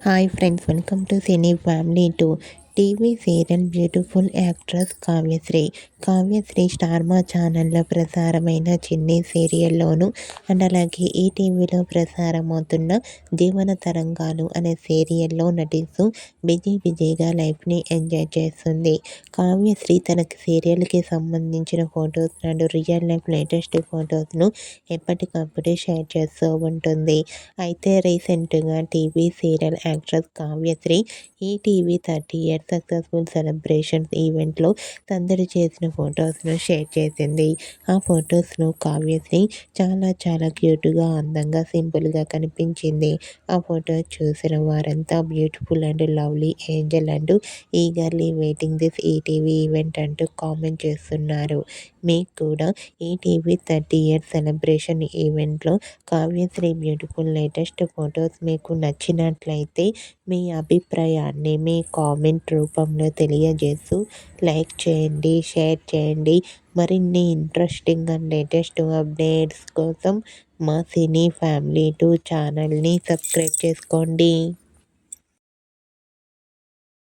Hi friends, welcome to cine family two. TV serial beautiful actress Kavyasri. Kavyasri star మా ఛానల్లో ప్రసారమైన చిన్ని సీరియల్లోను అండ్ అలాగే ఈ టీవీలో ప్రసారమవుతున్న జీవన తరంగాలు అనే సీరియల్లో నటిస్తూ బిజీగా లైఫ్ని ఎంజాయ్ చేస్తుంది. కావ్యశ్రీ తనకి సీరియల్కి సంబంధించిన photos and real life latest ఫొటోస్ను ఎప్పటికప్పుడు షేర్ చేస్తూ ఉంటుంది. అయితే రీసెంట్గా TV serial actress Kavyasri ETV 30 years successful celebrations ఈవెంట్లో సందడి చేసిన ఫొటోస్ను షేర్ చేసింది. ఆ ఫొటోస్లో కావ్యశ్రీ చాలా క్యూట్గా, అందంగా, సింపుల్గా కనిపించింది. ఆ ఫోటో చూసిన వారంతా బ్యూటిఫుల్ అండ్ లవ్లీ ఏంజల్ అంటూ eagerly waiting this ETV event అంటూ కామెంట్ చేస్తున్నారు. మీకు కూడా ఈటీవీ 30 ఇయర్స్ సెలబ్రేషన్ ఈవెంట్లో కావ్యశ్రీ బ్యూటిఫుల్ లేటెస్ట్ ఫొటోస్ మీకు నచ్చినట్లయితే మీ అభిప్రాయాన్ని మీ కామెంట్ రూపంలో తెలియజేస్తూ లైక్ చేయండి, షేర్ చేయండి. మరిన్ని ఇంట్రెస్టింగ్ అండ్ లేటెస్ట్ అప్డేట్స్ కోసం మా సినీ ఫ్యామిలీ 2 ఛానల్ని సబ్స్క్రైబ్ చేసుకోండి.